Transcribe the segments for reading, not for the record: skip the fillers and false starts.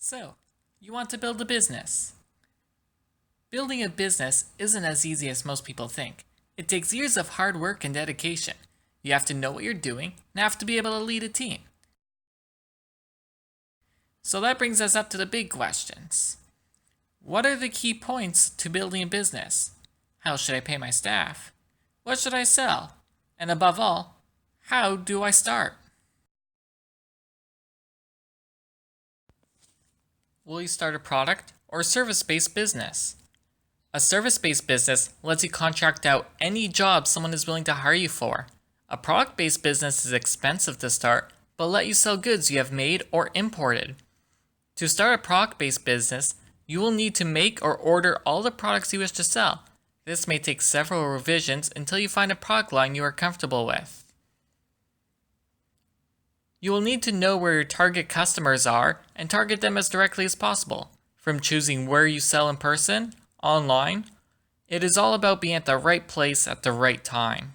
So, you want to build a business. Building a business isn't as easy as most people think. It takes years of hard work and dedication. You have to know what you're doing and have to be able to lead a team. So that brings us up to the big questions. What are the key points to building a business? How should I pay my staff? What should I sell? And above all, how do I start? Will you start a product or service-based business? A service-based business lets you contract out any job someone is willing to hire you for. A product-based business is expensive to start, but let you sell goods you have made or imported. To start a product-based business, you will need to make or order all the products you wish to sell. This may take several revisions until you find a product line you are comfortable with. You will need to know where your target customers are and target them as directly as possible. From choosing where you sell in person, online, it is all about being at the right place at the right time.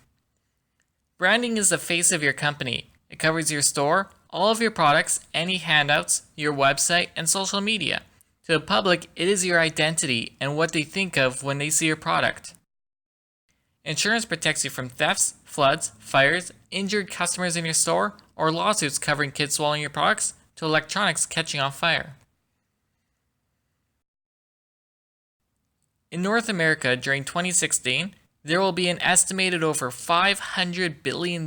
Branding is the face of your company. It covers your store, all of your products, any handouts, your website, and social media. To the public, it is your identity and what they think of when they see your product. Insurance protects you from thefts, floods, fires, injured customers in your store, or lawsuits covering kids swallowing your products to electronics catching on fire. In North America during 2016, there will be an estimated over $500 billion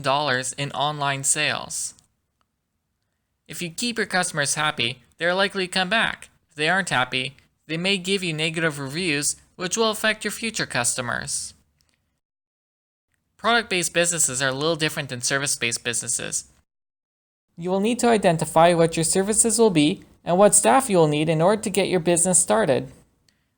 in online sales. If you keep your customers happy, they are likely to come back. If they aren't happy, they may give you negative reviews, which will affect your future customers. Product-based businesses are a little different than service-based businesses. You will need to identify what your services will be and what staff you will need in order to get your business started.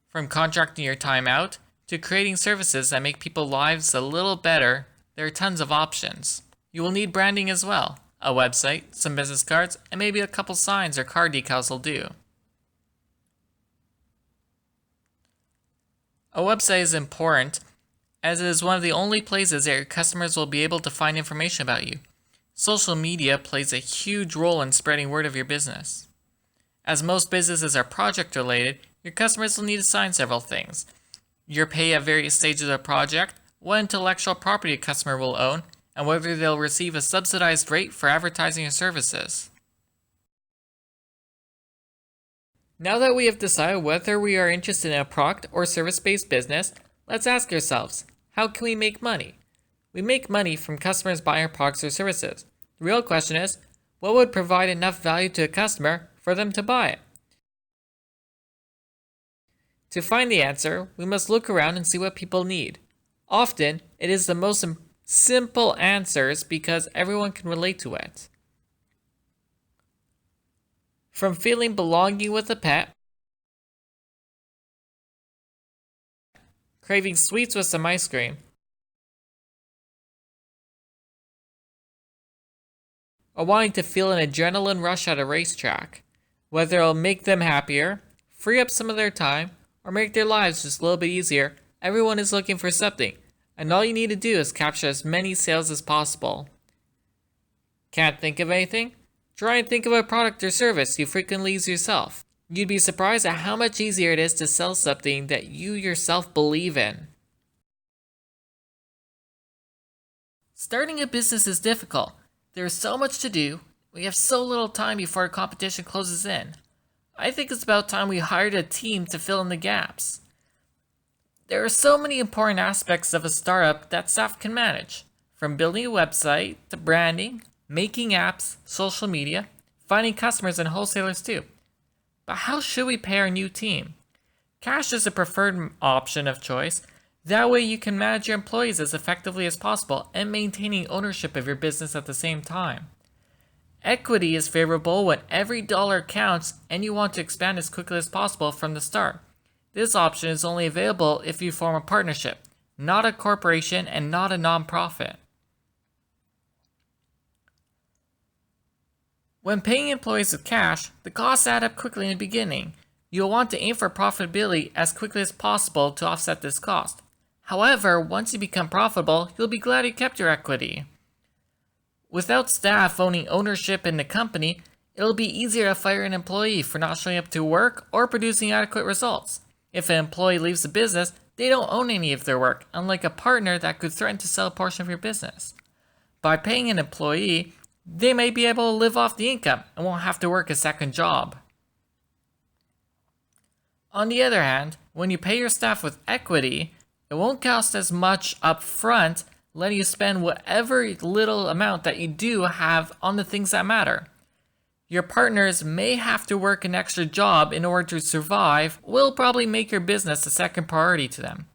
From contracting your time out to creating services that make people's lives a little better, there are tons of options. You will need branding as well. A website, some business cards, and maybe a couple signs or car decals will do. A website is important as it is one of the only places that your customers will be able to find information about you. Social media plays a huge role in spreading word of your business. As most businesses are project related, your customers will need to sign several things. Your pay at various stages of the project, what intellectual property a customer will own, and whether they'll receive a subsidized rate for advertising your services. Now that we have decided whether we are interested in a product or service-based business, let's ask ourselves, how can we make money? We make money from customers buying our products or services. The real question is, what would provide enough value to a customer for them to buy it? To find the answer, we must look around and see what people need. Often, it is the most simple answers because everyone can relate to it. From feeling belonging with a pet, craving sweets with some ice cream, or wanting to feel an adrenaline rush at a racetrack. Whether it'll make them happier, free up some of their time, or make their lives just a little bit easier, everyone is looking for something, and all you need to do is capture as many sales as possible. Can't think of anything? Try and think of a product or service you frequently use yourself. You'd be surprised at how much easier it is to sell something that you yourself believe in. Starting a business is difficult. There is so much to do. We have so little time before our competition closes in. I think it's about time we hired a team to fill in the gaps. There are so many important aspects of a startup that staff can manage, from building a website to branding, making apps, social media, finding customers and wholesalers too. But how should we pay our new team? Cash is a preferred option of choice. That way you can manage your employees as effectively as possible and maintaining ownership of your business at the same time. Equity is favorable when every dollar counts and you want to expand as quickly as possible from the start. This option is only available if you form a partnership, not a corporation and not a non-profit. When paying employees with cash, the costs add up quickly in the beginning. You'll want to aim for profitability as quickly as possible to offset this cost. However, once you become profitable, you'll be glad you kept your equity. Without staff owning ownership in the company, It'll be easier to fire an employee for not showing up to work or producing adequate results. If an employee leaves the business, they don't own any of their work, unlike a partner that could threaten to sell a portion of your business. By paying an employee, they may be able to live off the income and won't have to work a second job. On the other hand, when you pay your staff with equity, it won't cost as much up front, letting you spend whatever little amount that you do have on the things that matter. Your partners may have to work an extra job in order to survive, will probably make your business a second priority to them.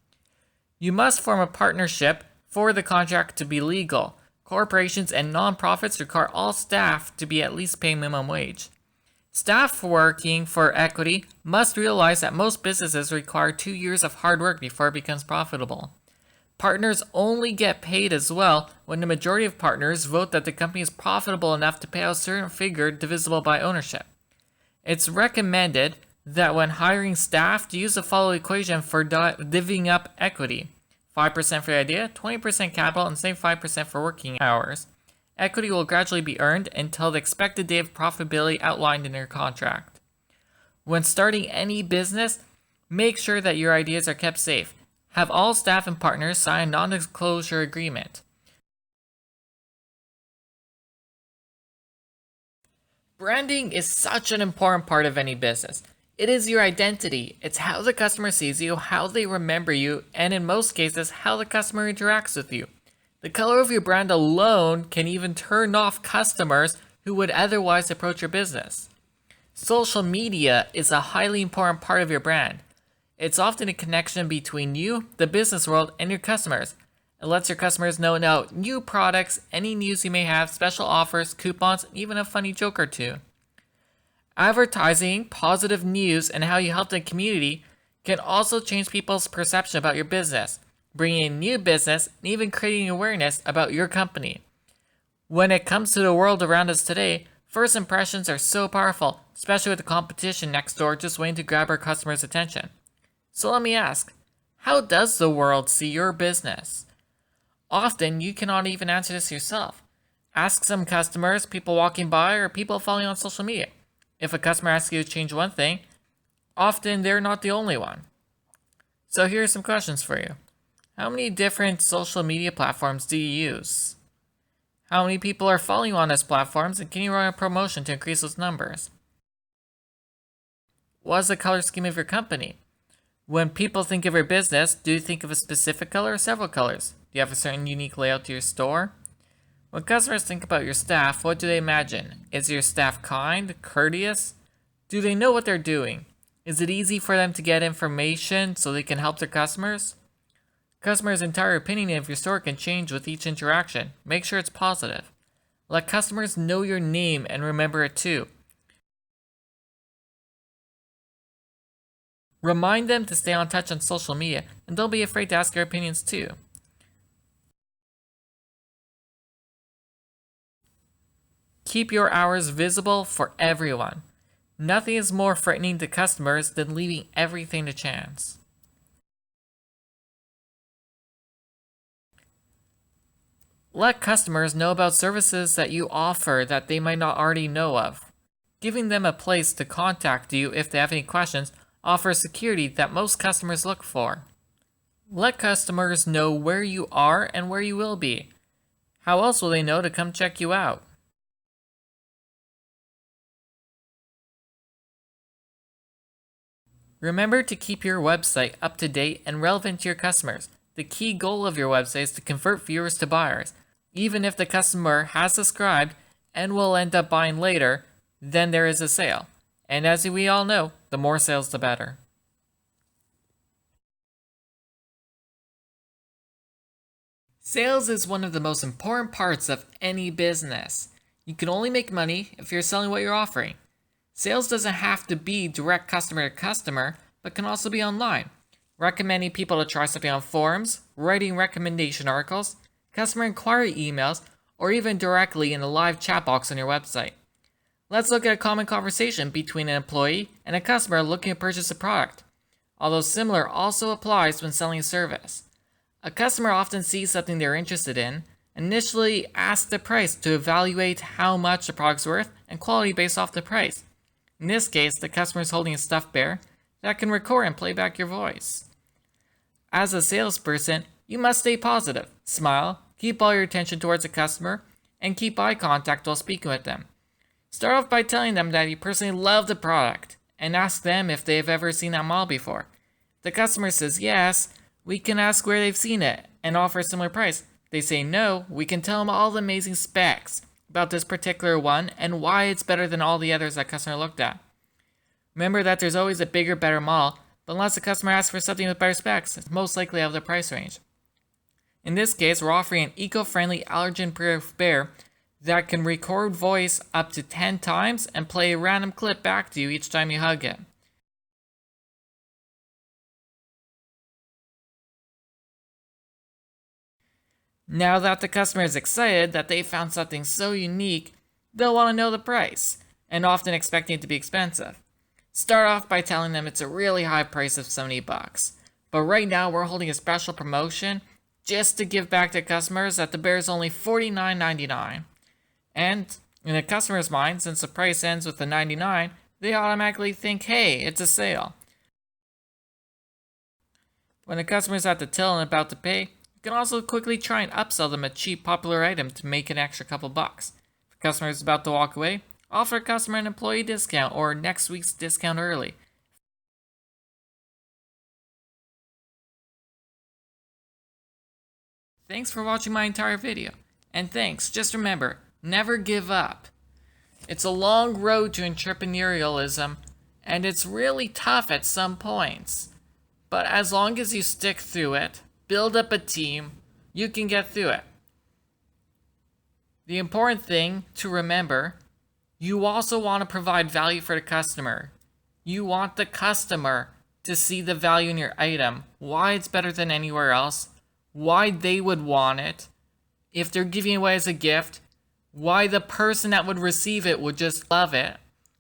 You must form a partnership for the contract to be legal. Corporations and nonprofits require all staff to be at least paying minimum wage. Staff working for equity must realize that most businesses require 2 years of hard work before it becomes profitable. Partners only get paid as well when the majority of partners vote that the company is profitable enough to pay out a certain figure divisible by ownership. It's recommended that when hiring staff to use the following equation for divvying up equity. 5% for the idea, 20% capital, and same 5% for working hours. Equity will gradually be earned until the expected date of profitability outlined in your contract. When starting any business, make sure that your ideas are kept safe. Have all staff and partners sign a non-disclosure agreement. Branding is such an important part of any business. It is your identity. It's how the customer sees you, how they remember you, and in most cases, how the customer interacts with you. The color of your brand alone can even turn off customers who would otherwise approach your business. Social media is a highly important part of your brand. It's often a connection between you, the business world, and your customers. It lets your customers know about new products, any news you may have, special offers, coupons, and even a funny joke or two. Advertising, positive news, and how you help the community can also change people's perception about your business, bringing in new business, and even creating awareness about your company. When it comes to the world around us today, first impressions are so powerful, especially with the competition next door just waiting to grab our customers' attention. So let me ask, how does the world see your business? Often, you cannot even answer this yourself. Ask some customers, people walking by, or people following on social media. If a customer asks you to change one thing, often they're not the only one. So here are some questions for you. How many different social media platforms do you use? How many people are following you on those platforms, and can you run a promotion to increase those numbers? What is the color scheme of your company? When people think of your business, do you think of a specific color or several colors? Do you have a certain unique layout to your store? When customers think about your staff, what do they imagine? Is your staff kind, courteous? Do they know what they're doing? Is it easy for them to get information so they can help their customers? Customers' entire opinion of your store can change with each interaction. Make sure it's positive. Let customers know your name and remember it too. Remind them to stay on touch on social media, and don't be afraid to ask their opinions too. Keep your hours visible for everyone. Nothing is more frightening to customers than leaving everything to chance. Let customers know about services that you offer that they might not already know of. Giving them a place to contact you if they have any questions offers security that most customers look for. Let customers know where you are and where you will be. How else will they know to come check you out? Remember to keep your website up to date and relevant to your customers. The key goal of your website is to convert viewers to buyers. Even if the customer has subscribed and will end up buying later, then there is a sale. And as we all know, the more sales, the better. Sales is one of the most important parts of any business. You can only make money if you're selling what you're offering. Sales doesn't have to be direct customer to customer, but can also be online. Recommending people to try something on forums, writing recommendation articles, customer inquiry emails, or even directly in a live chat box on your website. Let's look at a common conversation between an employee and a customer looking to purchase a product. Although similar also applies when selling a service. A customer often sees something they're interested in, Initially, ask the price to evaluate how much the product's worth and quality based off the price. In this case, the customer is holding a stuffed bear that can record and play back your voice. As a salesperson, you must stay positive, smile, keep all your attention towards the customer, and keep eye contact while speaking with them. Start off by telling them that you personally love the product and ask them if they've ever seen that model before. If the customer says yes, we can ask where they've seen it and offer a similar price. If they say no, we can tell them all the amazing specs about this particular one and why it's better than all the others that customer looked at. Remember that there's always a bigger, better model, but unless the customer asks for something with better specs, it's most likely out of the price range. In this case, we're offering an eco-friendly allergen-proof bear that can record voice up to 10 times and play a random clip back to you each time you hug it. Now that the customer is excited that they found something so unique, they'll want to know the price, and often expecting it to be expensive. Start off by telling them it's a really high price of $70, but right now we're holding a special promotion just to give back to customers that the bear is only $49.99. And in the customer's mind, since the price ends with the 99, they automatically think, hey, it's a sale. When the customer's at the till and about to pay, you can also quickly try and upsell them a cheap popular item to make an extra couple bucks. If the customer is about to walk away, offer a customer an employee discount or next week's discount early. Thanks for watching my entire video. And thanks, just remember, never give up. It's a long road to entrepreneurialism, and it's really tough at some points. But as long as you stick through it, build up a team, you can get through it. The important thing to remember, you also want to provide value for the customer. You want the customer to see the value in your item, why it's better than anywhere else, why they would want it, if they're giving it away as a gift, why the person that would receive it would just love it,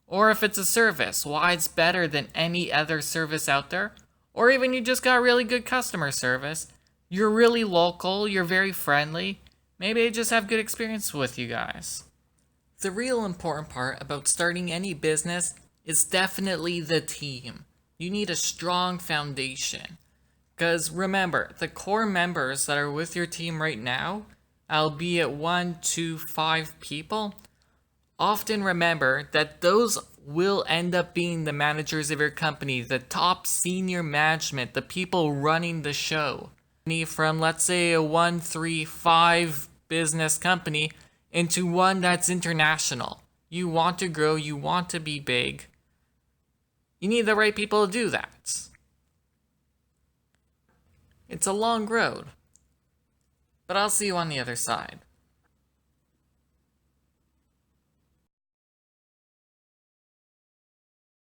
or if it's a service, why it's better than any other service out there, or even you just got really good customer service, you're really local, you're very friendly, maybe they just have good experience with you guys. The real important part about starting any business is definitely the team. You need a strong foundation. Because remember, the core members that are with your team right now, albeit 1, 2, 5 people, often remember that those will end up being the managers of your company, the top senior management, the people running the show. From, let's say, a 1, 3, 5 business company into one that's international. You want to grow, you want to be big. You need the right people to do that. It's a long road, but I'll see you on the other side.